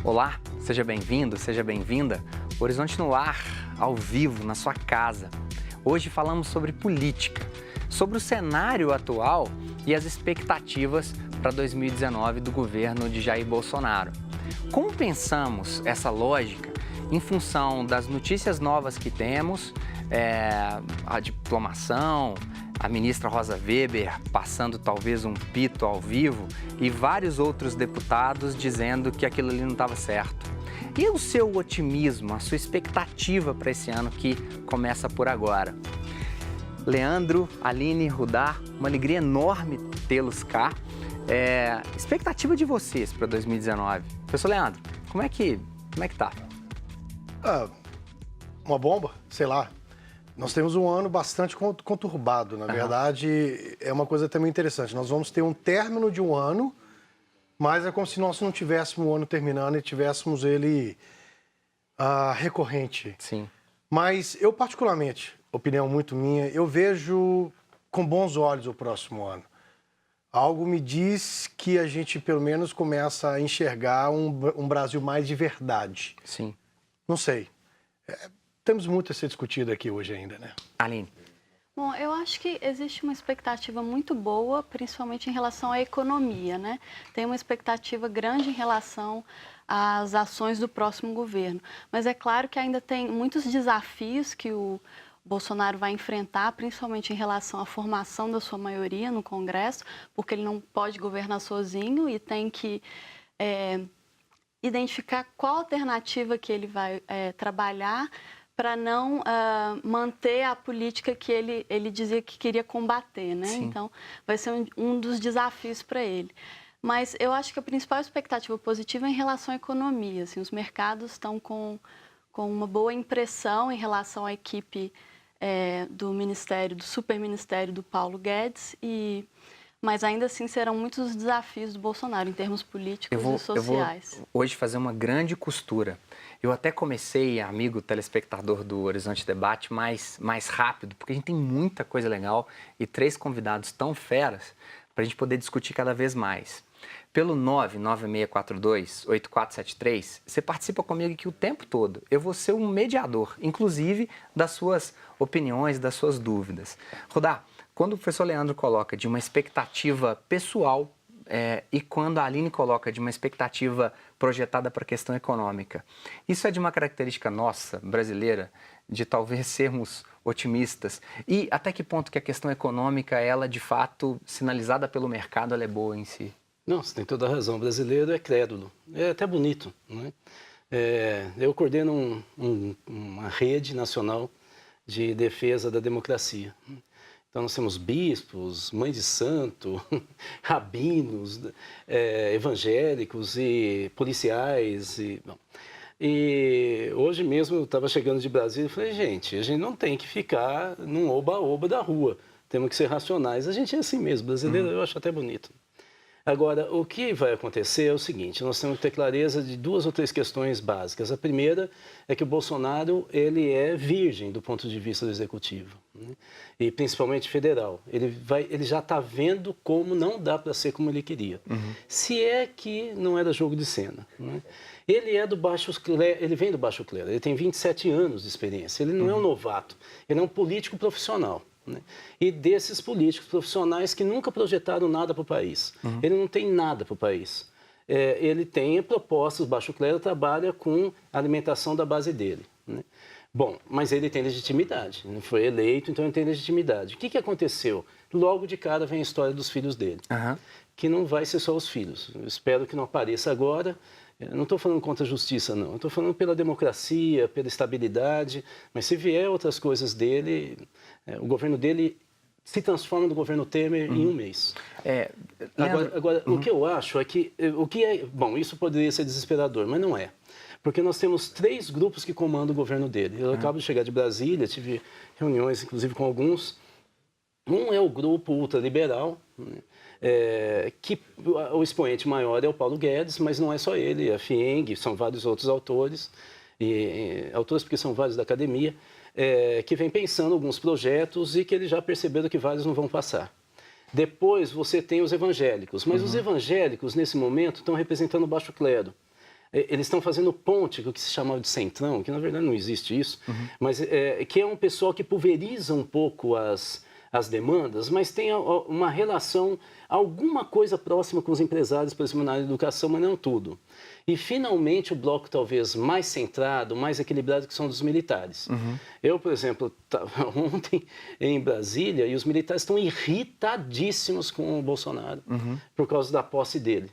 Olá, seja bem-vindo, seja bem-vinda. Horizonte no Ar, ao vivo, na sua casa. Hoje falamos sobre política, sobre o cenário atual e as expectativas para 2019 do governo de Jair Bolsonaro. Como pensamos essa lógica em função das notícias novas que temos, a diplomação, a ministra Rosa Weber passando talvez um pito ao vivo e vários outros deputados dizendo que aquilo ali não estava certo. E o seu otimismo, a sua expectativa para esse ano que começa por agora? Leandro, Aline, Rudá, uma alegria enorme tê-los cá. Expectativa de vocês para 2019. Professor Leandro, como é que tá? Uma bomba, sei lá. Nós temos um ano bastante conturbado, na verdade, é uma coisa também interessante. Nós vamos ter um término de um ano, mas é como se nós não tivéssemos o ano terminando e tivéssemos ele recorrente. Sim. Mas eu, particularmente, opinião muito minha, eu vejo com bons olhos o próximo ano. Algo me diz que a gente, pelo menos, começa a enxergar um Brasil mais de verdade. Sim. Não sei. Temos muito a ser discutido aqui hoje ainda, né? Aline. Bom, eu acho que existe uma expectativa muito boa, principalmente em relação à economia, né? Tem uma expectativa grande em relação às ações do próximo governo. Mas é claro que ainda tem muitos desafios que o Bolsonaro vai enfrentar, principalmente em relação à formação da sua maioria no Congresso, porque ele não pode governar sozinho e tem que identificar qual alternativa que ele vai trabalhar para não manter a política que ele dizia que queria combater, né? Sim. Então, vai ser um dos desafios para ele. Mas eu acho que a principal expectativa positiva é em relação à economia. Assim, os mercados estão com uma boa impressão em relação à equipe do superministério do Paulo Guedes, mas ainda assim serão muitos os desafios do Bolsonaro em termos políticos e sociais. Eu vou hoje fazer uma grande costura. Eu até comecei, amigo telespectador do Horizonte Debate, mais rápido, porque a gente tem muita coisa legal e 3 convidados tão feras para a gente poder discutir cada vez mais. Pelo 99642-8473, você participa comigo aqui o tempo todo. Eu vou ser um mediador, inclusive das suas opiniões, das suas dúvidas. Rudá, quando o professor Leandro coloca de uma expectativa pessoal e quando a Aline coloca de uma expectativa projetada para a questão econômica, isso é de uma característica nossa, brasileira, de talvez sermos otimistas? E até que ponto que a questão econômica, ela de fato, sinalizada pelo mercado, ela é boa em si? Não, você tem toda a razão. O brasileiro é crédulo. É até bonito, né? Eu coordeno uma rede nacional de defesa da democracia. Então, nós temos bispos, mães de santo, rabinos, evangélicos e policiais. E hoje mesmo eu estava chegando de Brasília e falei, gente, a gente não tem que ficar num oba-oba da rua. Temos que ser racionais. A gente é assim mesmo, brasileiro, eu acho até bonito. Agora, o que vai acontecer é o seguinte, nós temos que ter clareza de 2 ou 3 questões básicas. A primeira é que o Bolsonaro, ele é virgem do ponto de vista do executivo, né? E principalmente federal. Ele já está vendo como não dá para ser como ele queria. Se é que não era jogo de cena, né? Ele vem do baixo clero, ele tem 27 anos de experiência, ele não é um novato, ele é um político profissional. Né? E desses políticos profissionais que nunca projetaram nada para o país. Ele não tem nada para o país. Ele tem propostas, o baixo clero trabalha com a alimentação da base dele. Né? Bom, mas ele tem legitimidade, ele foi eleito, então ele tem legitimidade. O que aconteceu? Logo de cara vem a história dos filhos dele, que não vai ser só os filhos. Eu espero que não apareça agora. Eu não estou falando contra a justiça, não. Eu estou falando pela democracia, pela estabilidade. Mas se vier outras coisas dele, o governo dele se transforma no governo Temer em um mês. Agora, o que eu acho é que... Bom, isso poderia ser desesperador, mas não é. Porque nós temos 3 grupos que comandam o governo dele. Eu acabo de chegar de Brasília, tive reuniões, inclusive, com alguns. Um é o grupo ultraliberal, né? Que o expoente maior é o Paulo Guedes, mas não é só ele, a FIENG, são vários outros autores, autores porque são vários da academia, que vem pensando alguns projetos e que eles já perceberam que vários não vão passar. Depois você tem os evangélicos, mas os evangélicos, nesse momento, estão representando o baixo clero. eles estão fazendo ponte com o que se chamava de centrão, que na verdade não existe isso, mas que é um pessoal que pulveriza um pouco as demandas, mas tem uma relação, alguma coisa próxima com os empresários, por exemplo, na área da educação, mas não tudo. E, finalmente, o bloco talvez mais centrado, mais equilibrado, que são dos militares. Eu, por exemplo, estava ontem em Brasília e os militares estão irritadíssimos com o Bolsonaro por causa da posse dele.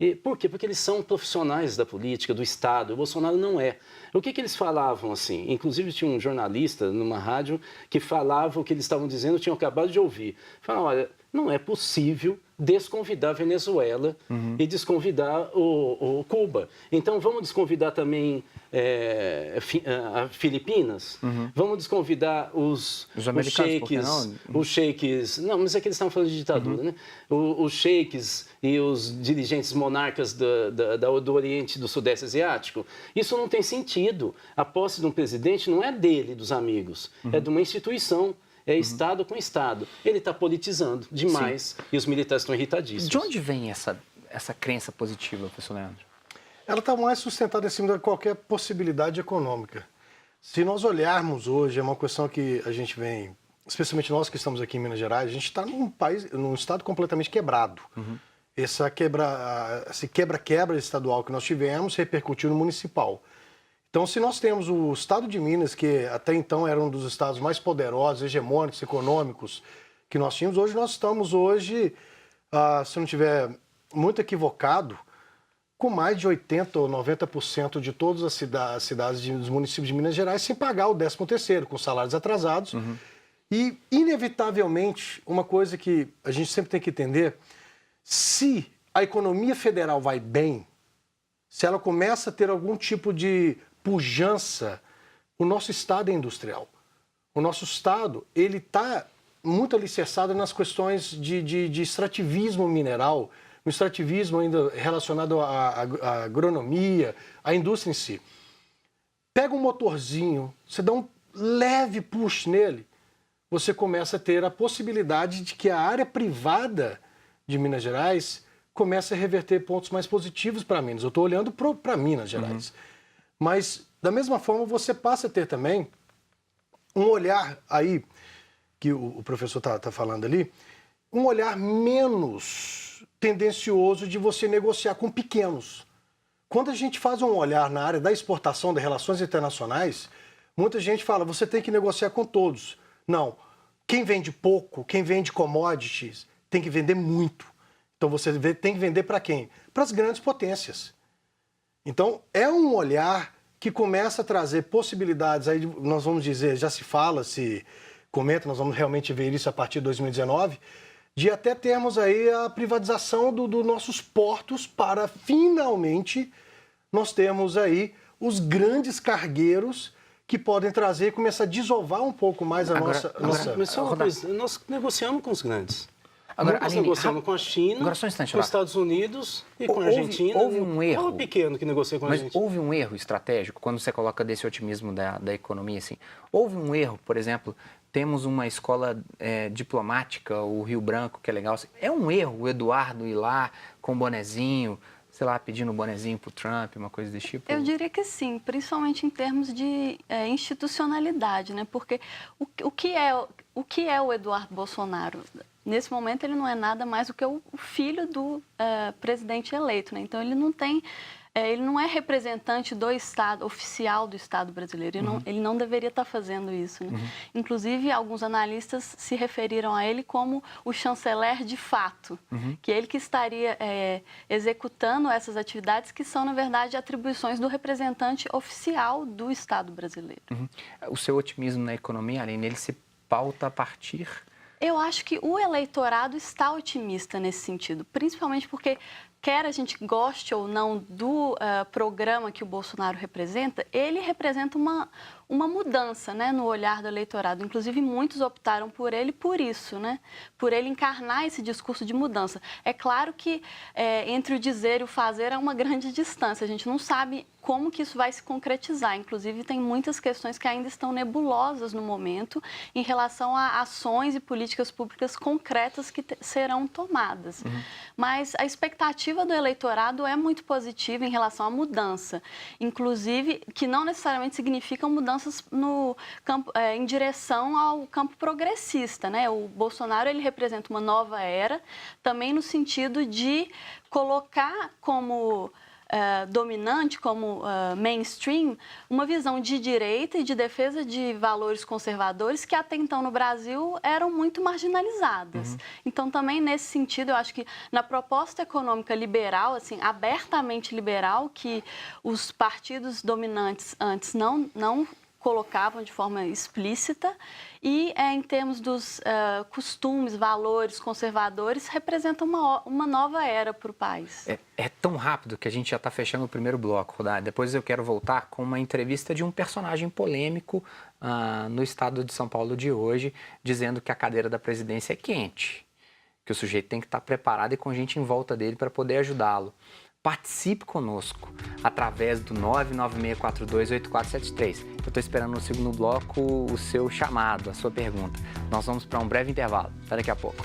E por quê? Porque eles são profissionais da política, do Estado. O Bolsonaro não é. O que eles falavam assim? Inclusive tinha um jornalista numa rádio que falava o que eles estavam dizendo, eu tinha acabado de ouvir. Falaram, olha, não é possível desconvidar a Venezuela e desconvidar o Cuba. Então vamos desconvidar também a Filipinas? Vamos desconvidar os sheiks, os sheiks... Não, mas é que eles estavam falando de ditadura, né? Os sheiks e os dirigentes monarcas do Oriente e do Sudeste Asiático. Isso não tem sentido. A posse de um presidente não é dele, dos amigos, é de uma instituição. É Estado com Estado. Ele está politizando demais. Sim. E os militares estão irritadíssimos. De onde vem essa crença positiva, professor Leandro? Ela está mais sustentada em cima de qualquer possibilidade econômica. Se nós olharmos hoje, é uma questão que a gente vem, especialmente nós que estamos aqui em Minas Gerais, a gente está num estado completamente quebrado. Esse quebra-quebra estadual que nós tivemos repercutiu no municipal. Então, se nós temos o estado de Minas, que até então era um dos estados mais poderosos, hegemônicos, econômicos que nós tínhamos, hoje nós estamos, se não estiver muito equivocado, com mais de 80% ou 90% de todas as cidades dos municípios de Minas Gerais sem pagar o 13º, com salários atrasados. E, inevitavelmente, uma coisa que a gente sempre tem que entender, se a economia federal vai bem, se ela começa a ter algum tipo de pujança, o nosso Estado é industrial. O nosso Estado, ele está muito alicerçado nas questões de extrativismo mineral, um extrativismo ainda relacionado à agronomia, à indústria em si. Pega um motorzinho, você dá um leve push nele, você começa a ter a possibilidade de que a área privada de Minas Gerais comece a reverter pontos mais positivos para Minas. Eu estou olhando para Minas Gerais. Mas, da mesma forma, você passa a ter também um olhar aí, que o professor está falando ali, um olhar menos tendencioso de você negociar com pequenos. Quando a gente faz um olhar na área da exportação, das relações internacionais, muita gente fala, você tem que negociar com todos. Não, quem vende pouco, quem vende commodities, tem que vender muito. Então você tem que vender para quem? Para as grandes potências. Então, é um olhar que começa a trazer possibilidades, aí nós vamos dizer, já se fala, se comenta, nós vamos realmente ver isso a partir de 2019, de até termos aí a privatização dos nossos portos para, finalmente, nós termos aí os grandes cargueiros que podem trazer e começar a desovar um pouco mais a nossa... Mas só uma coisa, nós negociamos com os grandes. Agora, nós negociamos com a China, com os Estados Unidos e com a Argentina. Houve um erro. Qual o pequeno que negocia com a Argentina? Mas houve um erro estratégico, quando você coloca desse otimismo da economia, assim. Houve um erro, por exemplo, temos uma escola diplomática, o Rio Branco, que é legal. É um erro o Eduardo ir lá com o bonezinho, sei lá, pedindo um bonezinho para o Trump, uma coisa desse tipo? Eu diria que sim, principalmente em termos de institucionalidade, né? Porque o que é o Eduardo Bolsonaro? Nesse momento, ele não é nada mais do que o filho do presidente eleito, né? Então, ele não é representante do Estado, oficial do Estado brasileiro. Ele não deveria estar fazendo isso, né? Inclusive, alguns analistas se referiram a ele como o chanceler de fato, que ele que estaria executando essas atividades que são, na verdade, atribuições do representante oficial do Estado brasileiro. O seu otimismo na economia, Aline, ele se pauta a partir... Eu acho que o eleitorado está otimista nesse sentido, principalmente porque, quer a gente goste ou não do programa que o Bolsonaro representa, ele representa uma mudança, né, no olhar do eleitorado. Inclusive, muitos optaram por ele por isso, né, por ele encarnar esse discurso de mudança. É claro que entre o dizer e o fazer há uma grande distância. A gente não sabe como que isso vai se concretizar. Inclusive, tem muitas questões que ainda estão nebulosas no momento em relação a ações e políticas públicas concretas que serão tomadas. Mas a expectativa do eleitorado é muito positiva em relação à mudança. Inclusive, que não necessariamente significam mudanças no campo, em direção ao campo progressista, né? O Bolsonaro, ele representa uma nova era, também no sentido de colocar como dominante, como mainstream, uma visão de direita e de defesa de valores conservadores que até então no Brasil eram muito marginalizadas. Então, também nesse sentido, eu acho que na proposta econômica liberal, assim, abertamente liberal, que os partidos dominantes antes não colocavam de forma explícita, e em termos dos costumes, valores conservadores, representa uma nova era para o país. É tão rápido que a gente já está fechando o primeiro bloco, Rodar. Depois eu quero voltar com uma entrevista de um personagem polêmico no estado de São Paulo de hoje, dizendo que a cadeira da presidência é quente, que o sujeito tem que estar preparado e com gente em volta dele para poder ajudá-lo. Participe conosco através do 996428473. Eu estou esperando no segundo bloco o seu chamado, a sua pergunta. Nós vamos para um breve intervalo. Até daqui a pouco.